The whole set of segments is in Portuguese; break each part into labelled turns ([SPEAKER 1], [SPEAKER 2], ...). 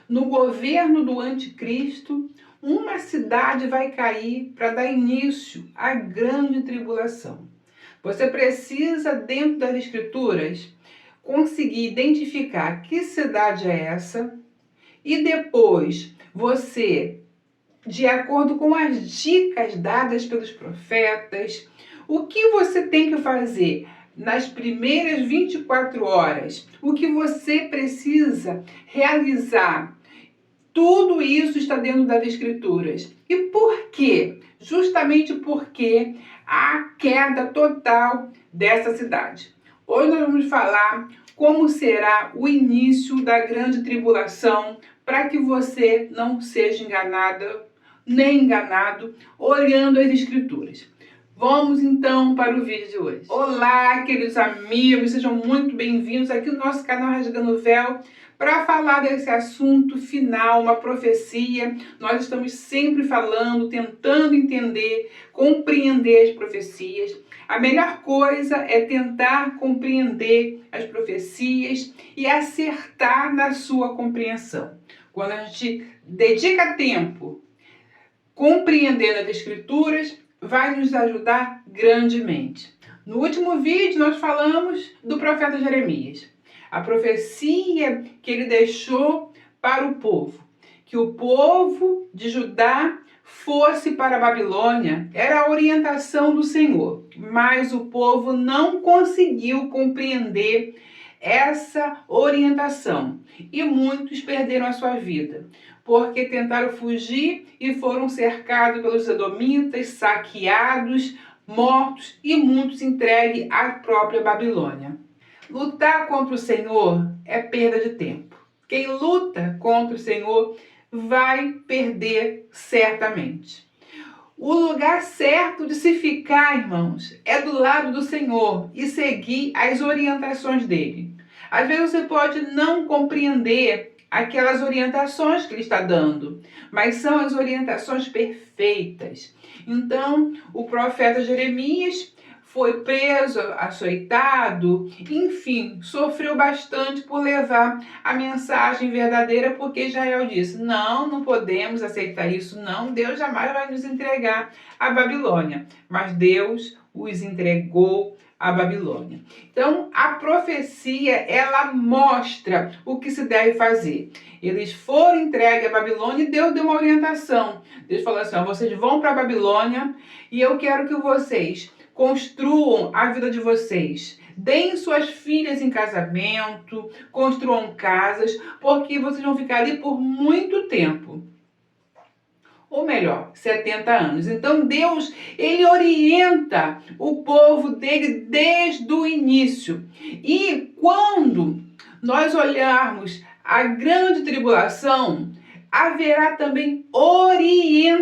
[SPEAKER 1] No governo do anticristo, uma cidade vai cair para dar início à grande tribulação. Você precisa, dentro das escrituras, conseguir identificar que cidade é essa e depois você, de acordo com as dicas dadas pelos profetas, o que você tem que fazer nas primeiras 24 horas, o que você precisa realizar. Tudo isso está dentro das Escrituras. E por quê? Justamente porque a queda total dessa cidade. Hoje nós vamos falar como será o início da grande tribulação, para que você não seja enganada nem enganado olhando as Escrituras. Vamos então para o vídeo de hoje. Olá, queridos amigos, sejam muito bem-vindos aqui no nosso canal Rasgando o Véu para falar desse assunto final, uma profecia. Nós estamos sempre falando, tentando entender, compreender as profecias. A melhor coisa é tentar compreender as profecias e acertar na sua compreensão. Quando a gente dedica tempo compreendendo as Escrituras, vai nos ajudar grandemente. No último vídeo nós falamos do profeta Jeremias. A profecia que ele deixou para o povo. Que o povo de Judá fosse para a Babilônia. Era a orientação do Senhor. Mas o povo não conseguiu compreender essa orientação. E muitos perderam a sua vida. Porque tentaram fugir e foram cercados pelos edomitas, saqueados, mortos e muitos entregues à própria Babilônia. Lutar contra o Senhor é perda de tempo. Quem luta contra o Senhor vai perder certamente. O lugar certo de se ficar, irmãos, é do lado do Senhor e seguir as orientações dele. Às vezes você pode não compreender aquelas orientações que ele está dando, mas são as orientações perfeitas. Então, o profeta Jeremias foi preso, açoitado, enfim, sofreu bastante por levar a mensagem verdadeira, porque Israel disse, não podemos aceitar isso, não, Deus jamais vai nos entregar a Babilônia. Mas Deus os entregou a Babilônia. Então, a profecia, ela mostra o que se deve fazer. Eles foram entregues à Babilônia e Deus deu uma orientação. Deus falou assim, vocês vão para a Babilônia e eu quero que vocês construam a vida de vocês. Deem suas filhas em casamento, construam casas, porque vocês vão ficar ali por muito tempo. Ou melhor, 70 anos. Então Deus, ele orienta o povo dele desde o início. E quando nós olharmos a grande tribulação, haverá também orientação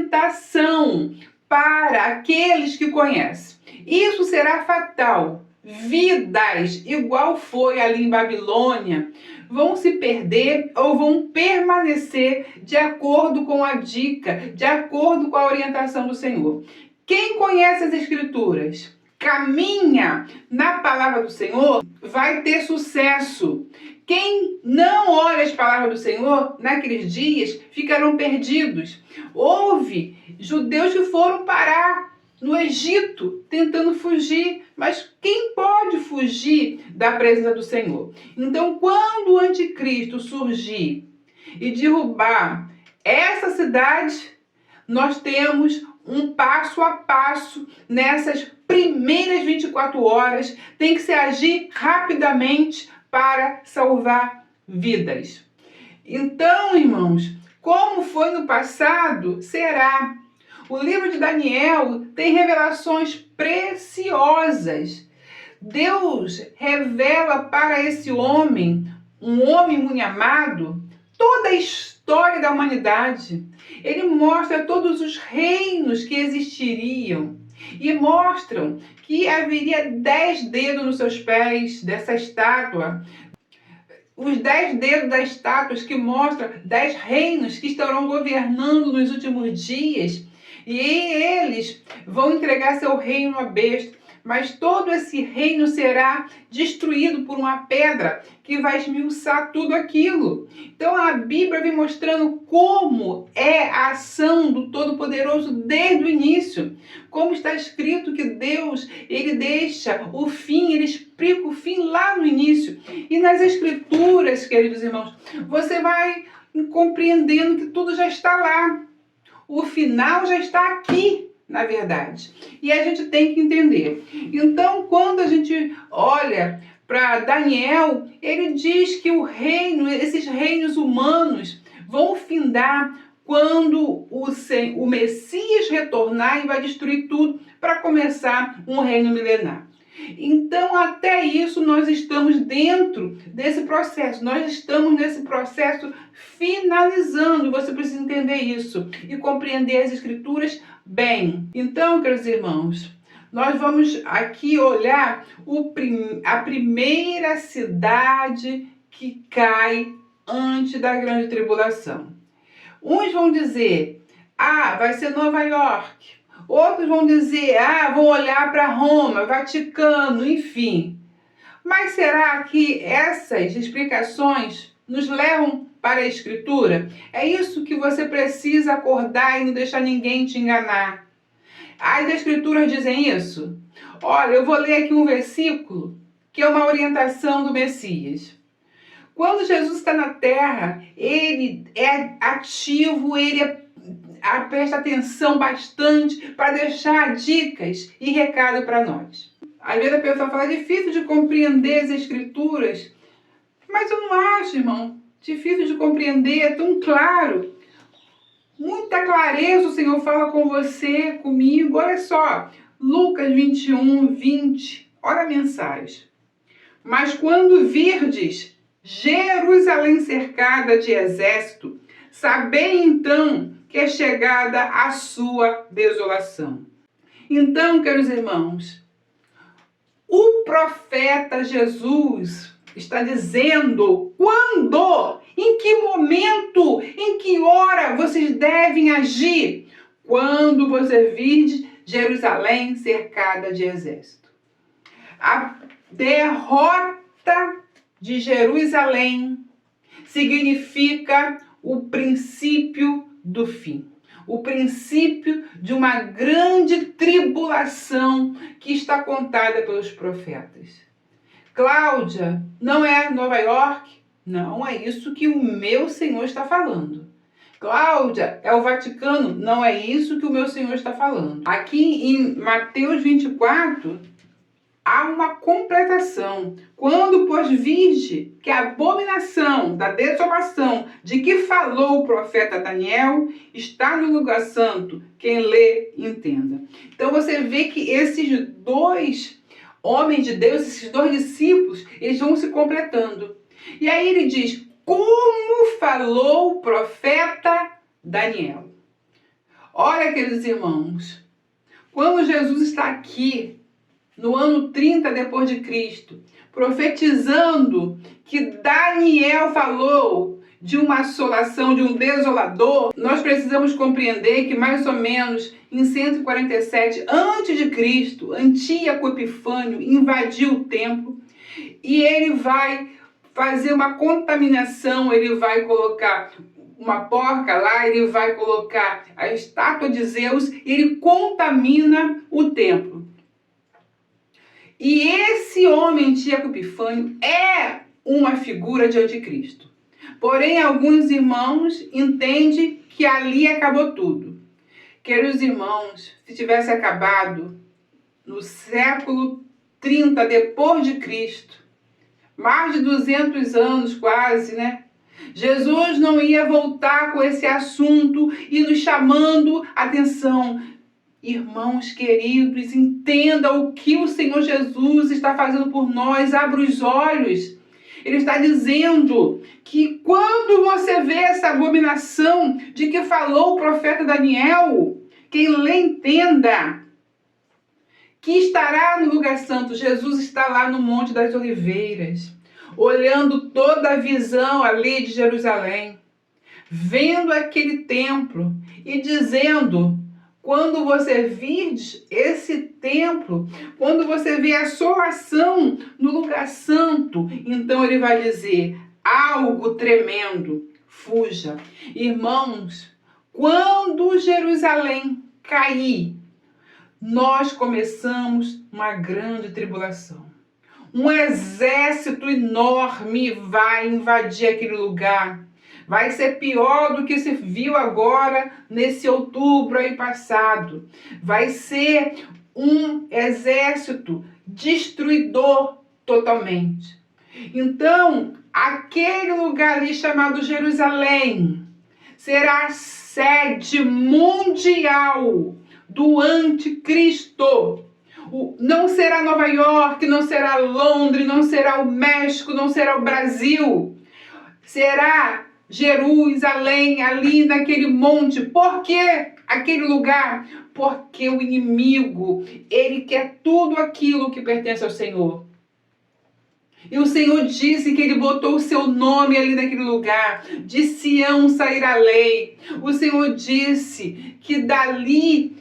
[SPEAKER 1] para aqueles que conhecem. Isso será fatal. Vidas, igual foi ali em Babilônia, vão se perder ou vão permanecer de acordo com a dica, de acordo com a orientação do Senhor. Quem conhece as Escrituras, caminha na palavra do Senhor, vai ter sucesso. Quem não olha as palavras do Senhor, naqueles dias, ficarão perdidos. Houve judeus que foram parar no Egito, tentando fugir, mas quem pode fugir da presença do Senhor? Então, quando o anticristo surgir e derrubar essa cidade, nós temos um passo a passo nessas primeiras 24 horas, tem que se agir rapidamente para salvar vidas. Então, irmãos, como foi no passado, será. O livro de Daniel tem revelações preciosas. Deus revela para esse homem, um homem muito amado, toda a história da humanidade. Ele mostra todos os reinos que existiriam e mostram que haveria 10 dedos nos seus pés dessa estátua. Os 10 dedos das estátuas que mostram 10 reinos que estarão governando nos últimos dias. E eles vão entregar seu reino à besta. mas todo esse reino será destruído por uma pedra que vai esmiuçar tudo aquilo. Então a Bíblia vem mostrando como é a ação do Todo-Poderoso desde o início. Como está escrito que Deus, ele deixa o fim, ele explica o fim lá no início. E nas Escrituras, queridos irmãos, você vai compreendendo que tudo já está lá. O final já está aqui, na verdade. E a gente tem que entender. Então, quando a gente olha para Daniel, ele diz que o reino, esses reinos humanos, vão findar quando o Messias retornar e vai destruir tudo para começar um reino milenar. Então, até isso, nós estamos dentro desse processo. Nós estamos nesse processo finalizando. Você precisa entender isso e compreender as Escrituras bem. Então, queridos irmãos, nós vamos aqui olhar a primeira cidade que cai antes da grande tribulação. Uns vão dizer, vai ser Nova York. Outros vão dizer, vão olhar para Roma, Vaticano, enfim. Mas será que essas explicações nos levam para a Escritura? É isso que você precisa acordar e não deixar ninguém te enganar. As Escrituras dizem isso? Olha, eu vou ler aqui um versículo que é uma orientação do Messias. Quando Jesus está na terra, ele é ativo, presta atenção bastante para deixar dicas e recado para nós. Às vezes a pessoa fala, é difícil de compreender as Escrituras, mas eu não acho, irmão, difícil de compreender, é tão claro. Muita clareza o Senhor fala com você, comigo. Olha só, Lucas 21, 20, olha a mensagem. Mas quando virdes Jerusalém cercada de exército, sabei então que é chegada a sua desolação. Então, queridos irmãos, o profeta Jesus está dizendo quando, em que momento, em que hora vocês devem agir quando você vir Jerusalém cercada de exército. A derrota de Jerusalém significa o princípio do fim. O princípio de uma grande tribulação que está contada pelos profetas. Cláudia, não é Nova York? Não é isso que o meu Senhor está falando. Cláudia, é o Vaticano? Não é isso que o meu Senhor está falando. Aqui em Mateus 24, há uma completação. Quando, pois, viste que a abominação da desolação de que falou o profeta Daniel está no lugar santo, quem lê, entenda. Então você vê que esses dois homens de Deus, esses dois discípulos, eles vão se completando. E aí ele diz, como falou o profeta Daniel. Olha, queridos irmãos, quando Jesus está aqui, no ano 30 depois de Cristo, profetizando que Daniel falou de uma assolação, de um desolador, nós precisamos compreender que mais ou menos em 147 antes de Cristo, Antíoco Epifânio invadiu o templo e ele vai fazer uma contaminação, ele vai colocar uma porca lá, ele vai colocar a estátua de Zeus e ele contamina o templo. E esse homem, Antíoco Epifânio, é uma figura de anticristo. Porém, alguns irmãos entendem que ali acabou tudo. Queridos irmãos, se tivesse acabado no século 30 depois de Cristo, mais de 200 anos quase, né? Jesus não ia voltar com esse assunto e nos chamando a atenção. Irmãos queridos, entenda o que o Senhor Jesus está fazendo por nós, abra os olhos. Ele está dizendo que quando você vê essa abominação de que falou o profeta Daniel, quem lê entenda que estará no lugar santo. Jesus está lá no Monte das Oliveiras, olhando toda a visão ali de Jerusalém, vendo aquele templo e dizendo, quando você virdes esse templo, quando você vê a assolação no lugar santo, então ele vai dizer algo tremendo, fuja. Irmãos, quando Jerusalém cair, nós começamos uma grande tribulação. Um exército enorme vai invadir aquele lugar. Vai ser pior do que se viu agora nesse outubro aí passado. Vai ser um exército destruidor totalmente. Então, aquele lugar ali chamado Jerusalém será a sede mundial do anticristo. Não será Nova York, não será Londres, não será o México, não será o Brasil. Será Jerusalém, ali naquele monte. Por que aquele lugar? Porque o inimigo, ele quer tudo aquilo que pertence ao Senhor. E o Senhor disse que ele botou o seu nome ali naquele lugar. De Sião sairá a lei. O Senhor disse que dali,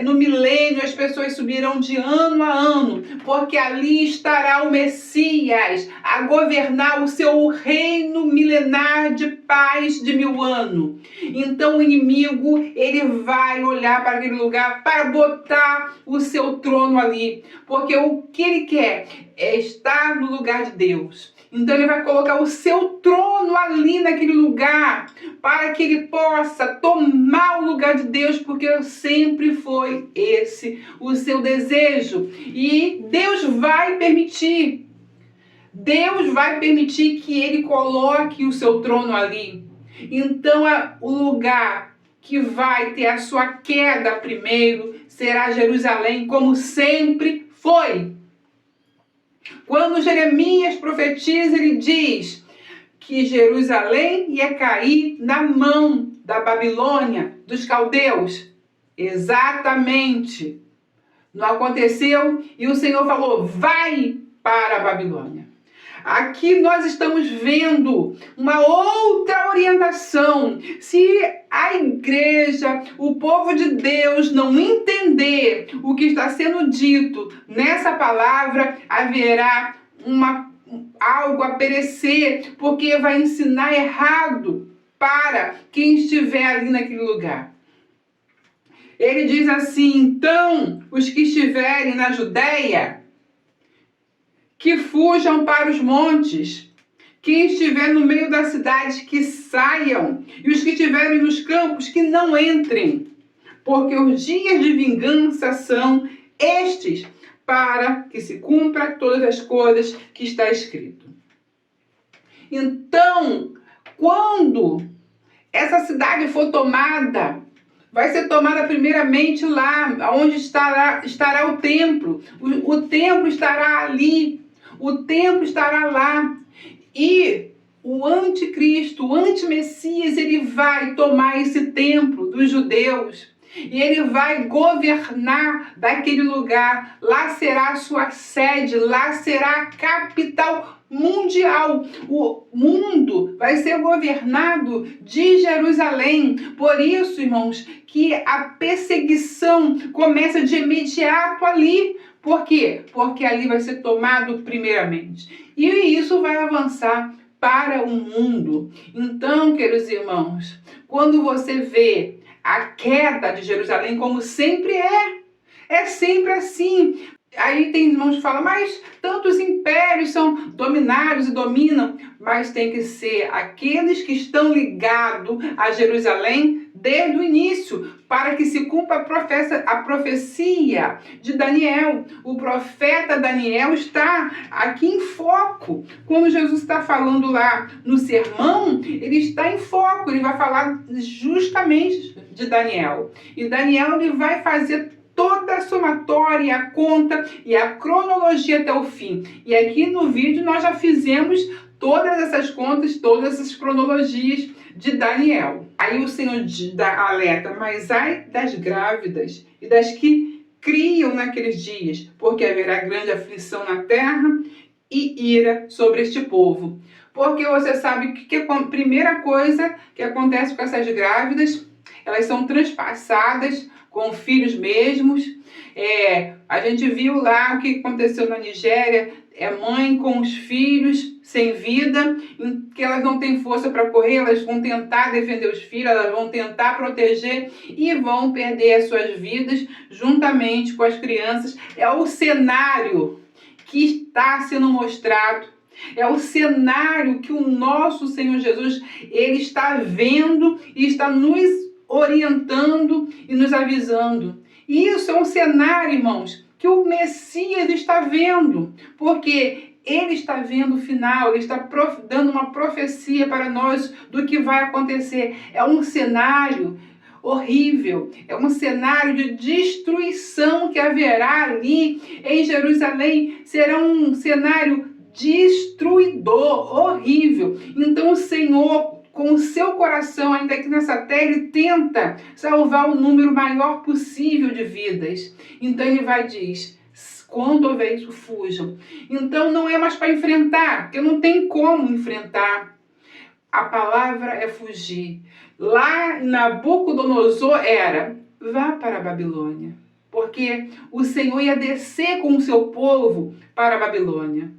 [SPEAKER 1] no milênio, as pessoas subirão de ano a ano, porque ali estará o Messias a governar o seu reino milenar de paz de 1000 anos. Então o inimigo, ele vai olhar para aquele lugar para botar o seu trono ali, porque o que ele quer é estar no lugar de Deus. Então ele vai colocar o seu trono ali naquele lugar, para que ele possa tomar o lugar de Deus, porque sempre foi esse o seu desejo. E Deus vai permitir. Deus vai permitir que ele coloque o seu trono ali. Então o lugar que vai ter a sua queda primeiro será Jerusalém, como sempre foi. Quando Jeremias profetiza, ele diz que Jerusalém ia cair na mão da Babilônia, dos caldeus. Exatamente. Não aconteceu e o Senhor falou, vai para a Babilônia. Aqui nós estamos vendo uma outra orientação. Se a igreja, o povo de Deus não entender o que está sendo dito nessa palavra, haverá algo a perecer, porque vai ensinar errado para quem estiver ali naquele lugar. Ele diz assim, então, os que estiverem na Judéia, que fujam para os montes. Quem estiver no meio da cidade, que saiam. E os que estiverem nos campos, que não entrem. Porque os dias de vingança são estes, para que se cumpra todas as coisas que está escrito. Então, quando essa cidade for tomada, vai ser tomada primeiramente lá, onde estará o templo. O templo estará ali. O templo estará lá. E o anticristo, o antimessias, ele vai tomar esse templo dos judeus. E ele vai governar daquele lugar. Lá será a sua sede, lá será a capital mundial. O mundo vai ser governado de Jerusalém. Por isso, irmãos, que a perseguição começa de imediato ali. Por quê? Porque ali vai ser tomado primeiramente. E isso vai avançar para o mundo. Então, queridos irmãos, quando você vê a queda de Jerusalém, como sempre é sempre assim. Aí tem irmãos que falam, mas tantos impérios são dominados e dominam, mas tem que ser aqueles que estão ligados a Jerusalém desde o início, para que se cumpra a profecia de Daniel. O profeta Daniel está aqui em foco. Quando Jesus está falando lá no sermão, ele está em foco, ele vai falar justamente de Daniel. E Daniel, ele vai fazer toda a somatória, a conta e a cronologia até o fim. E aqui no vídeo nós já fizemos todas essas contas, todas essas cronologias de Daniel. Aí o Senhor dá alerta, mas ai das grávidas e das que criam naqueles dias, porque haverá grande aflição na terra e ira sobre este povo. Porque você sabe que a primeira coisa que acontece com essas grávidas elas são transpassadas com filhos mesmos. A gente viu lá o que aconteceu na Nigéria, mãe com os filhos sem vida, que elas não têm força para correr, elas vão tentar defender os filhos, elas vão tentar proteger e vão perder as suas vidas juntamente com as crianças. É o cenário que está sendo mostrado, é o cenário que o nosso Senhor Jesus, ele está vendo e está nos orientando e nos avisando. Isso é um cenário, irmãos, que o Messias está vendo, porque ele está vendo o final, ele está dando uma profecia para nós do que vai acontecer. É um cenário horrível, é um cenário de destruição que haverá ali em Jerusalém. Será um cenário destruidor, horrível. Então o Senhor, com o seu coração, ainda aqui nessa terra, ele tenta salvar o número maior possível de vidas. Então ele vai dizer: quando houver isso, fujam. Então não é mais para enfrentar, porque não tem como enfrentar. A palavra é fugir. Lá em Nabucodonosor era: vá para a Babilônia, porque o Senhor ia descer com o seu povo para a Babilônia.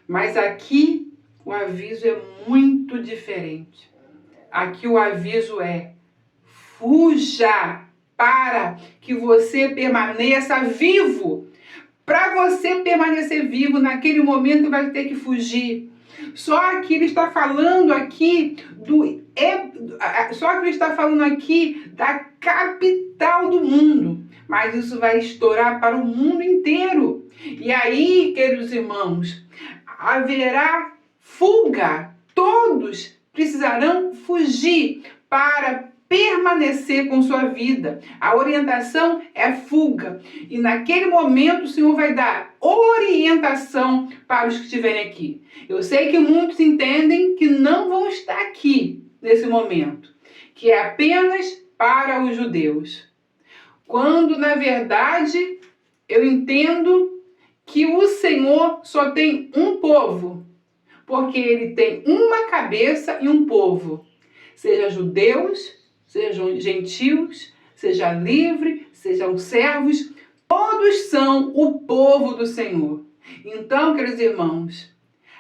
[SPEAKER 1] Mas aqui o aviso é muito diferente. Aqui o aviso é: fuja, para que você permaneça vivo. Para você permanecer vivo, naquele momento vai ter que fugir. Só que ele está falando aqui da capital do mundo, mas isso vai estourar para o mundo inteiro. E aí, queridos irmãos, haverá fuga. Todos precisarão fugir para permanecer com sua vida. A orientação é fuga. E naquele momento o Senhor vai dar orientação para os que estiverem aqui. Eu sei que muitos entendem que não vão estar aqui nesse momento, que é apenas para os judeus. Quando, na verdade, eu entendo que o Senhor só tem um povo, porque ele tem uma cabeça e um povo. Seja judeus, sejam gentios, seja livre, sejam servos, todos são o povo do Senhor. Então, queridos irmãos,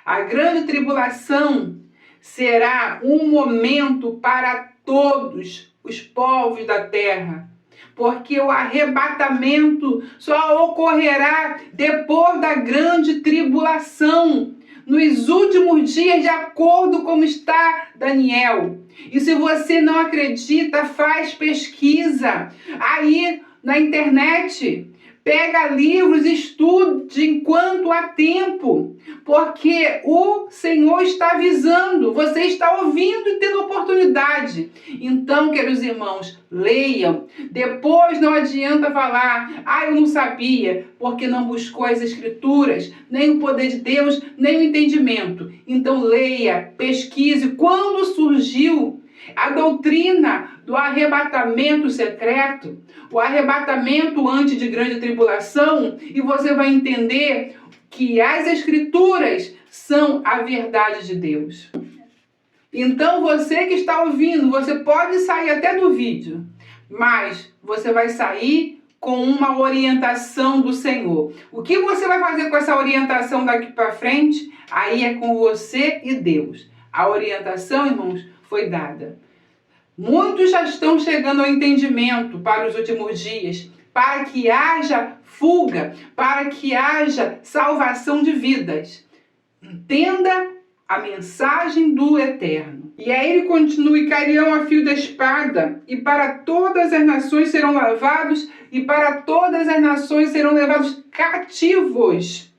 [SPEAKER 1] a grande tribulação será um momento para todos os povos da terra, porque o arrebatamento só ocorrerá depois da grande tribulação, nos últimos dias, de acordo com está Daniel. E se você não acredita, faz pesquisa aí na internet. Pega livros, estude enquanto há tempo, porque o Senhor está avisando, você está ouvindo e tendo oportunidade. Então, queridos irmãos, leiam. Depois não adianta falar: eu não sabia, porque não buscou as Escrituras, nem o poder de Deus, nem o entendimento. Então leia, pesquise. Quando surgiu a doutrina do arrebatamento secreto, o arrebatamento antes de grande tribulação, e você vai entender que as Escrituras são a verdade de Deus. Então você que está ouvindo, você pode sair até do vídeo, mas você vai sair com uma orientação do Senhor. O que você vai fazer com essa orientação daqui para frente? Aí é com você e Deus. A orientação, irmãos, foi dada. Muitos já estão chegando ao entendimento para os últimos dias, para que haja fuga, para que haja salvação de vidas. Entenda a mensagem do Eterno. E aí ele continua: e cairão a fio da espada, e para todas as nações serão lavados, e para todas as nações serão levados cativos.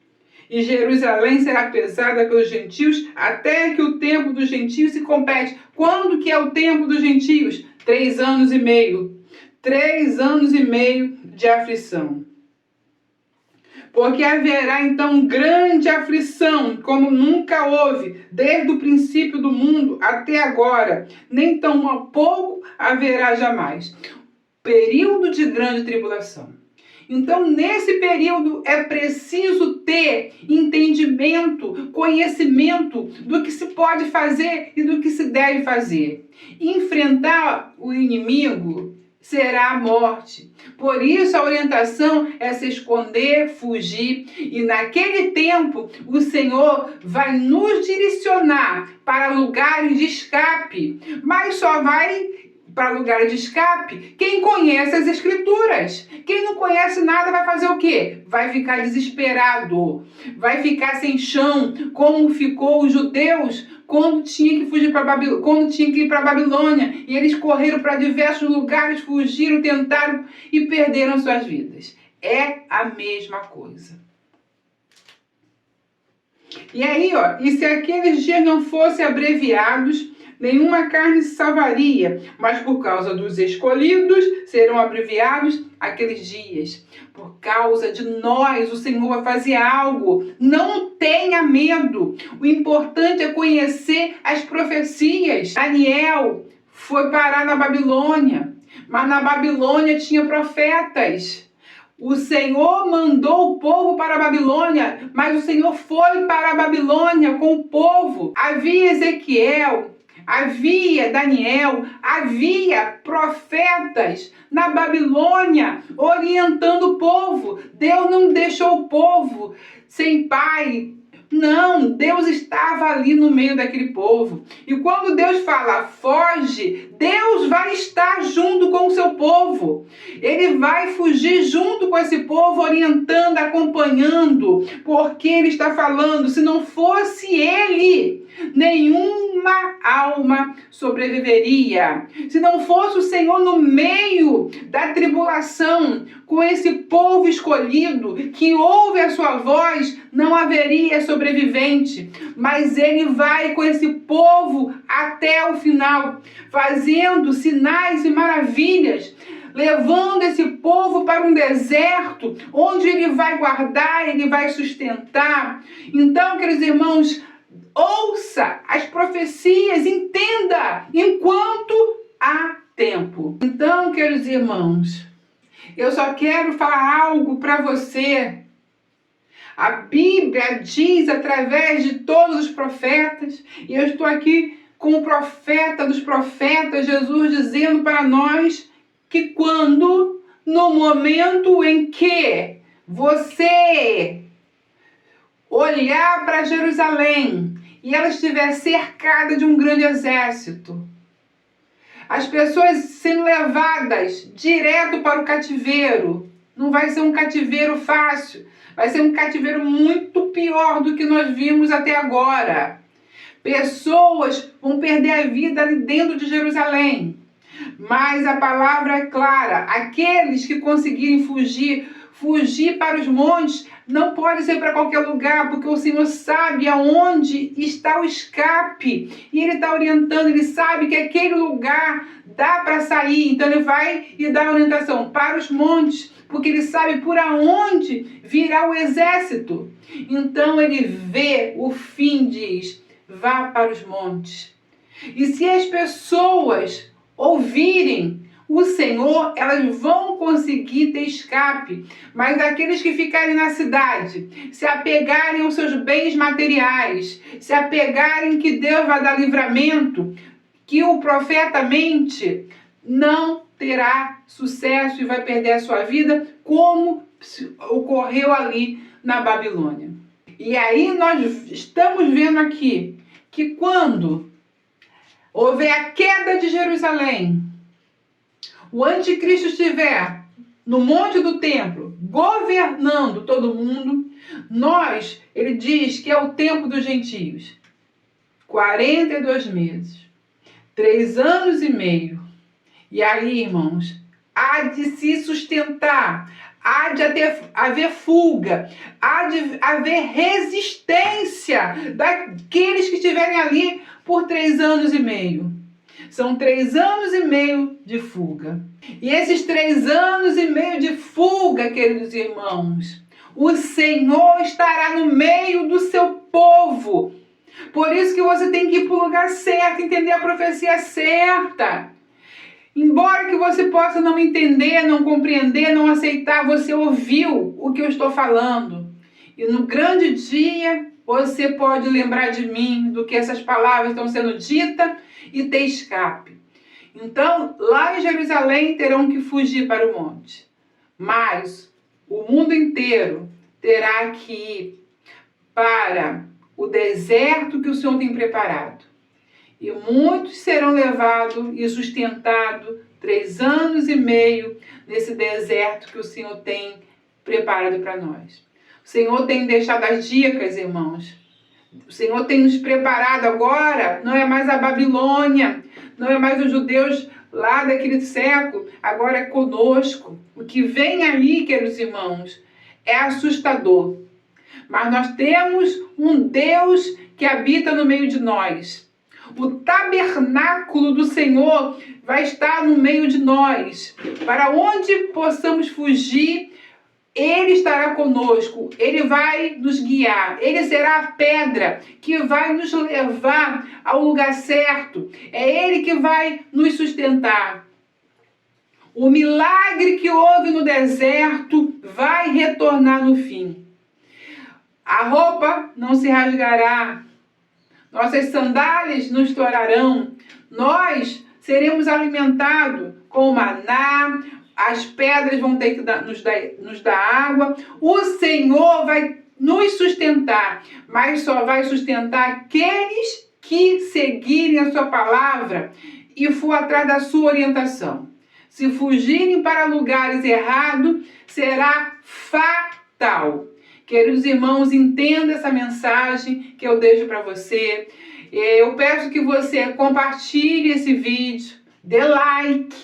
[SPEAKER 1] E Jerusalém será pesada pelos gentios, até que o tempo dos gentios se complete. Quando que é o tempo dos gentios? 3 anos e meio. 3 anos e meio de aflição. Porque haverá então grande aflição, como nunca houve, desde o princípio do mundo até agora. Nem tão pouco haverá jamais. Período de grande tribulação. Então, nesse período, é preciso ter entendimento, conhecimento do que se pode fazer e do que se deve fazer. Enfrentar o inimigo será a morte. Por isso, a orientação é se esconder, fugir, e naquele tempo o Senhor vai nos direcionar para lugares de escape, mas só vai para lugar de escape quem conhece as Escrituras. Quem não conhece nada vai fazer o quê? Vai ficar desesperado, vai ficar sem chão, como ficou os judeus quando tinha que fugir para Babilônia, quando tinha que ir para a Babilônia, e eles correram para diversos lugares, fugiram, tentaram e perderam suas vidas. É a mesma coisa. E aí, e se aqueles dias não fossem abreviados, nenhuma carne se salvaria, mas por causa dos escolhidos serão abreviados aqueles dias. Por causa de nós, o Senhor vai fazer algo. Não tenha medo. O importante é conhecer as profecias. Daniel foi parar na Babilônia, mas na Babilônia tinha profetas. O Senhor mandou o povo para a Babilônia, mas o Senhor foi para a Babilônia com o povo. Havia Ezequiel, havia Daniel, havia profetas na Babilônia orientando o povo. Deus não deixou o povo sem pai. Não, Deus estava ali no meio daquele povo. E quando Deus fala, foge, Deus vai estar junto com o seu povo. Ele vai fugir junto com esse povo, orientando, acompanhando, porque ele está falando, se não fosse ele, nenhuma alma sobreviveria. Se não fosse o Senhor no meio da tribulação, com esse povo escolhido, que ouve a sua voz, não haveria sobrevivente. Mas ele vai com esse povo até o final, fazendo sinais e maravilhas, levando esse povo para um deserto, onde ele vai guardar, ele vai sustentar. Então, queridos irmãos, ouça as profecias, entenda, enquanto há tempo. Então, queridos irmãos, eu só quero falar algo para você. A Bíblia diz através de todos os profetas, e eu estou aqui com o profeta dos profetas, Jesus, dizendo para nós que quando, no momento em que você olhar para Jerusalém e ela estiver cercada de um grande exército, as pessoas sendo levadas direto para o cativeiro, não vai ser um cativeiro fácil, vai ser um cativeiro muito pior do que nós vimos até agora. Pessoas vão perder a vida ali dentro de Jerusalém. Mas a palavra é clara, aqueles que conseguirem fugir para os montes, não pode ser para qualquer lugar, porque o Senhor sabe aonde está o escape. E Ele está orientando, Ele sabe que aquele lugar dá para sair. Então Ele vai e dá a orientação para os montes, porque Ele sabe por aonde virá o exército. Então Ele vê o fim, diz, vá para os montes. E se as pessoas ouvirem o Senhor, elas vão conseguir ter escape. Mas aqueles que ficarem na cidade, se apegarem aos seus bens materiais, se apegarem que Deus vai dar livramento, que o profeta mente, não terá sucesso e vai perder a sua vida, como ocorreu ali na Babilônia. E aí nós estamos vendo aqui que quando houver a queda de Jerusalém, o anticristo estiver no monte do templo, governando todo mundo, ele diz que é o tempo dos gentios. 42 meses, 3 anos e meio. E aí, irmãos, há de se sustentar, há de haver fuga, há de haver resistência daqueles que estiverem ali por 3 anos e meio. São 3 anos e meio de fuga. E esses 3 anos e meio de fuga, queridos irmãos, o Senhor estará no meio do seu povo. Por isso que você tem que ir para o lugar certo, entender a profecia certa. Embora que você possa não entender, não compreender, não aceitar, você ouviu o que eu estou falando. E no grande dia, você pode lembrar de mim, do que essas palavras estão sendo ditas e ter escape. Então, lá em Jerusalém terão que fugir para o monte. Mas o mundo inteiro terá que ir para o deserto que o Senhor tem preparado. E muitos serão levados e sustentados 3 anos e meio nesse deserto que o Senhor tem preparado para nós. O Senhor tem deixado as dicas, irmãos. O Senhor tem nos preparado agora, não é mais a Babilônia, não é mais os judeus lá daquele século, agora é conosco. O que vem aí, queridos irmãos, é assustador. Mas nós temos um Deus que habita no meio de nós. O tabernáculo do Senhor vai estar no meio de nós. Para onde possamos fugir, Ele estará conosco. Ele vai nos guiar. Ele será a pedra que vai nos levar ao lugar certo. É Ele que vai nos sustentar. O milagre que houve no deserto vai retornar no fim. A roupa não se rasgará. Nossas sandálias não estourarão. Nós seremos alimentados com o maná. As pedras vão ter que nos dar água. O Senhor vai nos sustentar. Mas só vai sustentar aqueles que seguirem a sua palavra e for atrás da sua orientação. Se fugirem para lugares errados, será fatal. Queridos irmãos, entenda essa mensagem que eu deixo para você. Eu peço que você compartilhe esse vídeo, dê like,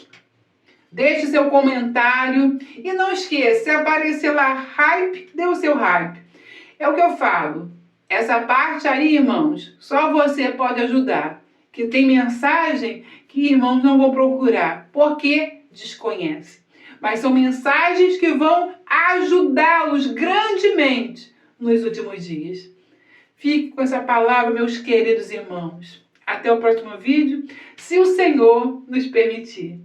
[SPEAKER 1] deixe seu comentário e não esqueça, se aparecer lá hype, dê o seu hype. É o que eu falo. Essa parte aí, irmãos, só você pode ajudar. Que tem mensagem que irmãos não vão procurar, porque desconhecem. Mas são mensagens que vão ajudá-los grandemente nos últimos dias. Fique com essa palavra, meus queridos irmãos. Até o próximo vídeo, se o Senhor nos permitir.